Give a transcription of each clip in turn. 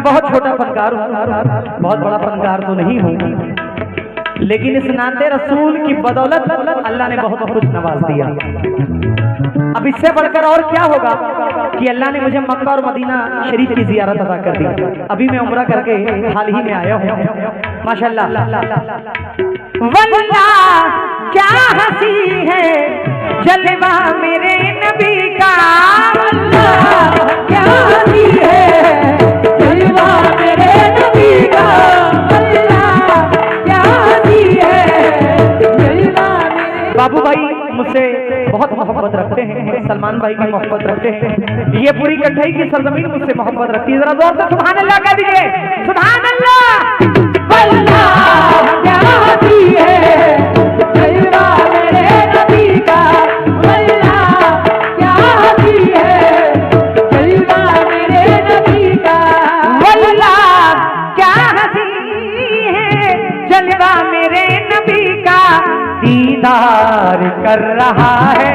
मैं बहुत छोटा फनकार हूँ, बहुत बड़ा फनकार तो नहीं हूँ, लेकिन इस नाते रसूल की बदौलत अल्लाह ने बहुत कुछ नवाज दिया। अब इससे बढ़कर और क्या होगा कि अल्लाह ने मुझे मक्का और मदीना शरीफ की जियारत अदा कर दी। अभी मैं उम्रा करके हाल ही में आया हूँ, माशाल्लाह। वल्लाह क्या हंसी है जलवा मेरे नबी का, वल्लाह क्या हंसी है जलवा मेरे नबी का, वल्लाह क्या हंसी है जलवा मेरे। बाबू भाई मुझसे बहुत मोहब्बत रखते हैं, सलमान भाई की मोहब्बत रखते हैं, ये पूरी कठई की सरजमीन मुझसे मोहब्बत रखती है। जरा जोर से सुभान अल्लाह कह दीजिए, सुभान अल्लाह। वल्लाह क्या हंसी है जलवा मेरे नबी का, वल्लाह क्या हंसी है जलवा मेरे नबी का, वल्लाह क्या हंसी है जलवा मेरे नबी का। दीदार कर रहा है,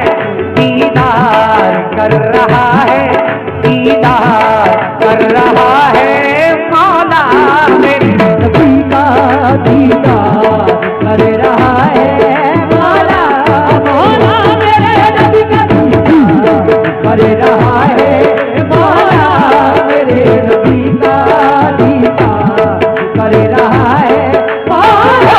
दीदार कर रहा है, दीदार कर रहा है मौला मेरे नबी का, दीदार कर रहा है मौला, मौला मेरे नबी का दीदार कर रहा है मौला मेरे नबी का, दीदार कर रहा है मौला।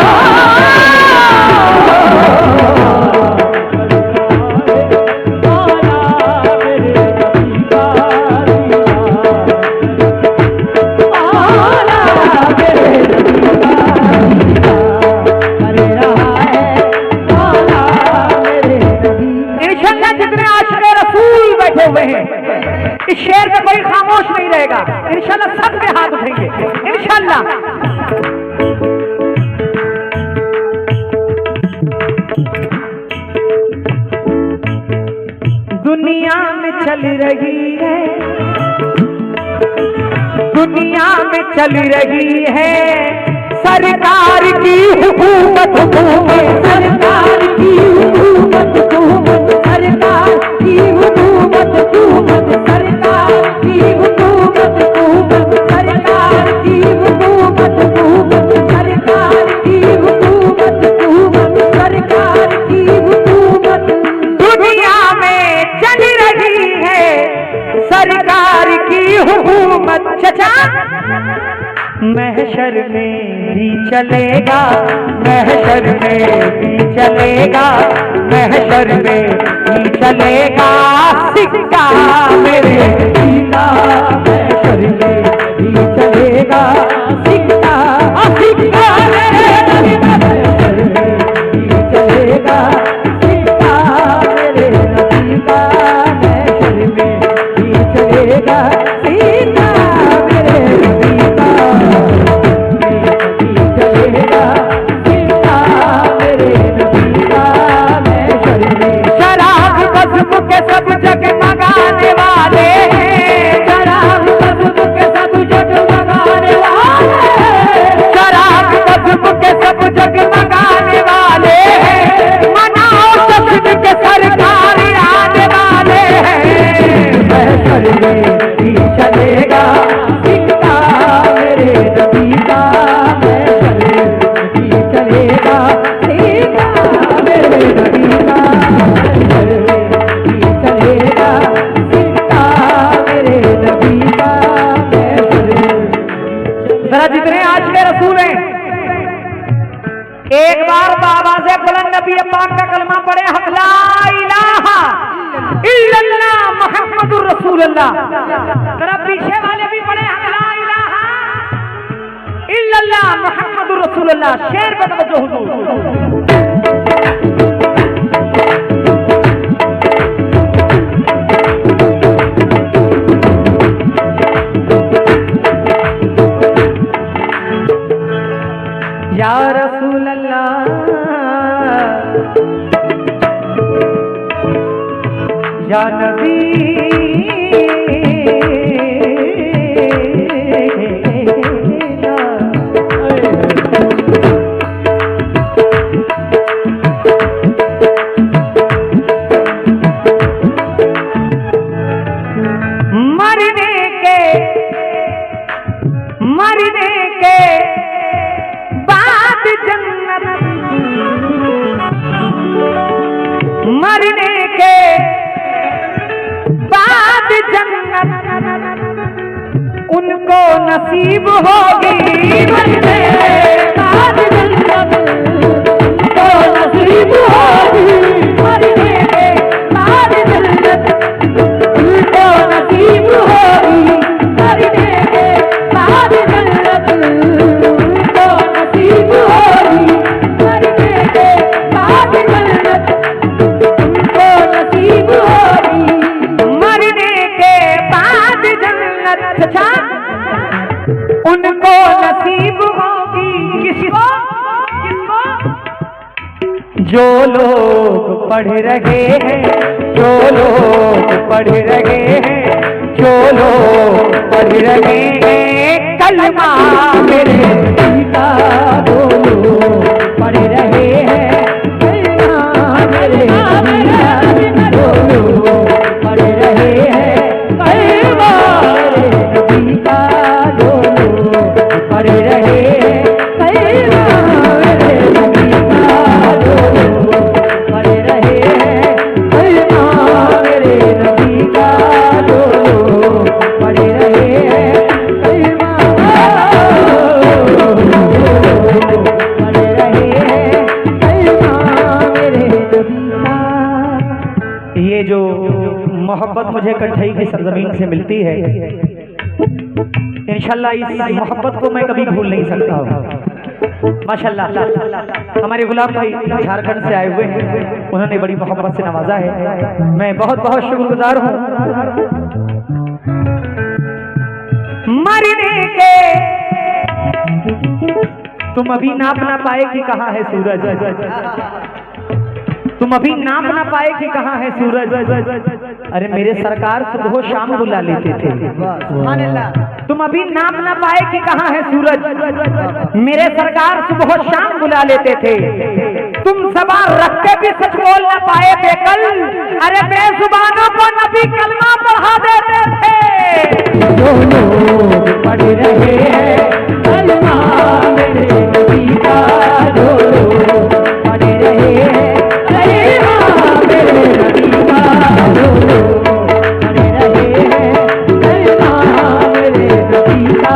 इस शेर पे कोई खामोश नहीं रहेगा, इंशाल्लाह सब पे हाथ उठेंगे इंशाल्लाह। दुनिया में चल रही है, दुनिया में चल रही है सरकार की हुकूमत, हुकूमत सरकार की हुकूमत, हुकूमत सरकार की हुकूमत, हुकूमत सरकार की हुकूमत, हुकूमत सरकार की हुकूमत, हुकूमत सरकार की हुकूमत, हुकूमत सरकार की हुकूमत। दुनिया में चल रही है सरकार की हुकूमत। चचा महशर में भी चलेगा, महशर में भी चलेगा, महशर में भी चलेगा सिक्का मेरे सीता, महशर में भी चलेगा सिक्का, सिक्का मेरे नबी का, महशर में भी चलेगा सिक्का मेरे नबी का, महशर में भी चलेगा सिक्का मेरे नबी का, सब जगमगाने वाले, शराब कस्म के सब जगमगाने वाले, शराब कस्म के सब जगमगाने वाले, मनाओ जश्न के सरकार आने वाले हैं। महशर में भी चलेगा सिक्का मेरे नबी का, महशर में भी चलेगा सिक्का मेरे नबी का, महशर में चलेगा सिक्का मेरे नबी का, जरा जितने आज के रसूल हैं एक बार बाबा से बुलंद नबी पाक का कलमा पढ़े, हक ला इलाहा इल्लल्लाह मुहम्मदुर रसूलुल्लाह। जरा पीछे वाले भी पढ़े, हक ला इलाहा इल्लल्लाह मुहम्मदुर रसूलुल्लाह। शेर पे तवज्जो हुजूर। या रसूल अल्लाह या नबी मरने के बाद जन्नत, मरने के बाद जन्नत उनको नसीब होगी। मरने के बाद जन्नत उनको नसीब होगी। मरने के बाद जन्नत उनको नसीब होगी। मरने के बाद जन्नत उनको नसीब होगी। मरने के बाद जन्नत उनको नसीब होगी। मरने के बाद जन्नत अच्छा उनको नसीब होगी। किसको? किसको? जो लोग पढ़ रहे हैं, जो लोग पढ़ रहे हैं, जो लोग पढ़ रहे हैं कलमा मेरे पिता, जो लोग पढ़ रहे हैं कलमा मेरे पिता, जो लोग पढ़ रहे हैं कलमा मेरे पिता, जो लोग पढ़ रहे हैं कलमा मेरे पिता, जो लोग पढ़ रहे हैं कलमा मेरे पिता, जो लोग पढ़ रहे हैं कलमा पढ़ रहे हैं कलमा मेरे पिता। ये जो मोहब्बत मुझे कठई की सरजमीन से मिलती है, इंशाल्लाह इस मोहब्बत को मैं कभी भूल नहीं सकता हूँ। माशाल्लाह हमारे गुलाम भाई झारखंड से आए हुए हैं, उन्होंने बड़ी मोहब्बत से नवाजा है, मैं बहुत बहुत शुक्रगुजार हूँ। मरने के तुम अभी नाप ना पाए कि कहाँ है सूरज, तुम अभी नाप ना पाए कि कहाँ है सूरज। अरे मेरे सरकार सुबह शाम बुला लेते थे। तुम अभी नाप ना पाए कि कहाँ है सूरज, मेरे सरकार सुबह शाम बुला लेते थे। तुम सवार रख के भी सच बोल ना पाए बेकल, अरे बेजुबानों को नबी कलमा पढ़ा देते थे। जो लोग पढ़ रहे हैं कलमा मेरे नबी का, जो लोग पढ़ रहे हैं कलमा मेरे नबी का, जो लोग पढ़ रहे हैं कलमा मेरे नबी का,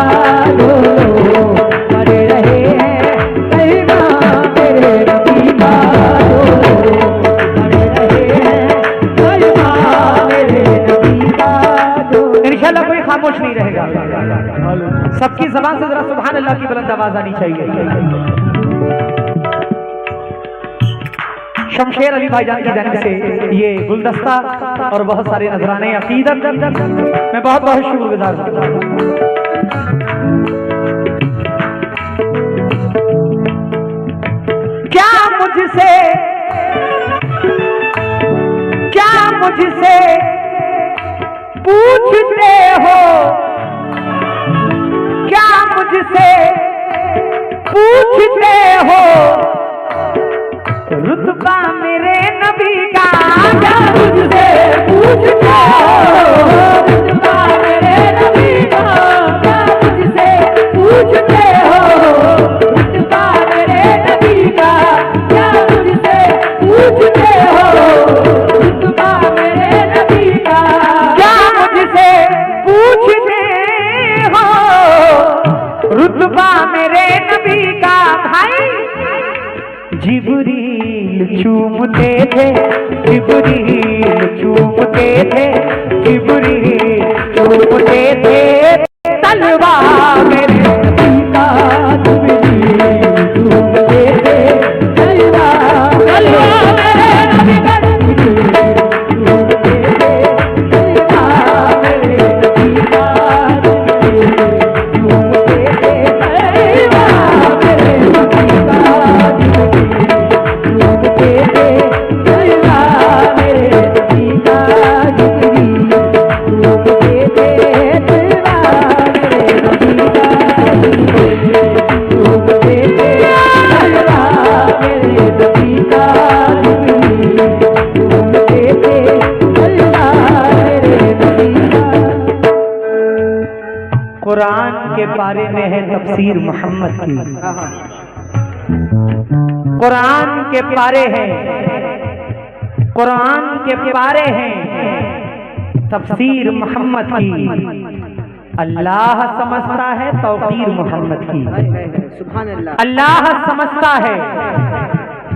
जो लोग पढ़ रहे हैं कलमा मेरे नबी का, जो लोग पढ़ रहे हैं कलमा मेरे नबी का। इंशाल्लाह कोई खामोश नहीं रहेगा, सबकी ज़बान से जरा सुभान अल्लाह की बुलंद आवाज आनी चाहिए। शमशेर अली भाईजान की जानिब से ये गुलदस्ता और बहुत सारे नजराने अकीदत मैं बहुत बहुत शुक्रगुजार हूँ। क्या मुझसे पूछते हो, क्या मुझसे पूछते हो रुतबा मेरे नबी का, क्या मुझसे पूछते हो रुतबा मेरे नबी का, क्या मुझसे पूछते हो रुतबा मेरे नबी का, क्या मुझसे पूछते हो रुतबा मेरे नबी का, क्या मुझसे पूछते हो रुतबा मेरे नबी का। भाई जिब्रील चूमते थे, जिब्रील चूमते थे, जिब्रील चूमते थे तलवा मेरे नबी का, जिब्रील चूमते थे तलवा मेरे नबी का, जिब्रील चूमते थे तलवा मेरे नबी का, जिब्रील चूमते थे तलवा मेरे नबी का, मेरे नबी का, जिब्रील चूमते थे तलवा के पारे में है तफसीर मोहम्मद की, कुरान के पारे हैं, कुरान के पारे हैं तफसीर मोहम्मद की। अल्लाह समझता है तौकीर मोहम्मद की, सुभान अल्लाह। अल्लाह समझता है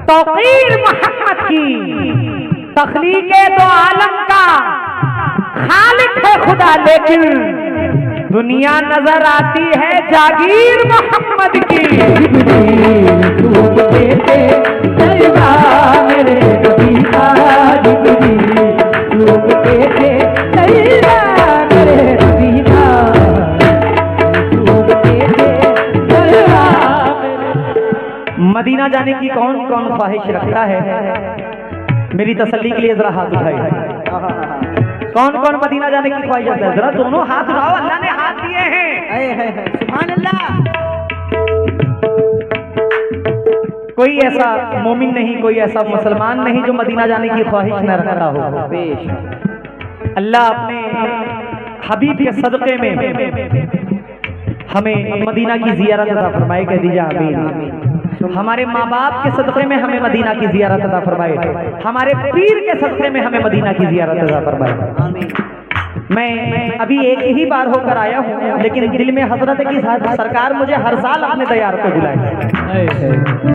तौकीर मोहम्मद की। तख्लीके दो आलम का खालिक है खुदा, लेकिन दुनिया नजर आती है जागीर मोहम्मद की। मेरे नबी का मदीना जाने की कौन कौन ख्वाहिश रखता है? मेरी तसल्ली के लिए जरा हाथ उठाए। कौन कौन मदीना जाने की ख्वाहिश रखता है? जरा दोनों हाथ उठाओ, अल्लाह ने हाथ दिए हैं। सुभान अल्लाह। कोई ऐसा मोमिन नहीं, कोई ऐसा मुसलमान नहीं जो मदीना जाने की ख्वाहिश न रखता हो। अल्लाह अपने हबीब के सदक़े में हमें मदीना की ज़ियारत अता फरमाए। कह दीजिए आमीन। हमारे माँ बाप के सदक़े में हमें मदीना की ज़ियारत अता फरमाए, हमारे पीर के सदक़े में हमें मदीना की ज़ियारत अता फरमाए। मैं अभी एक ही बार होकर आया हूँ, लेकिन दिल में हजरत की सरकार मुझे हर साल अपने दयार पे बुलाए।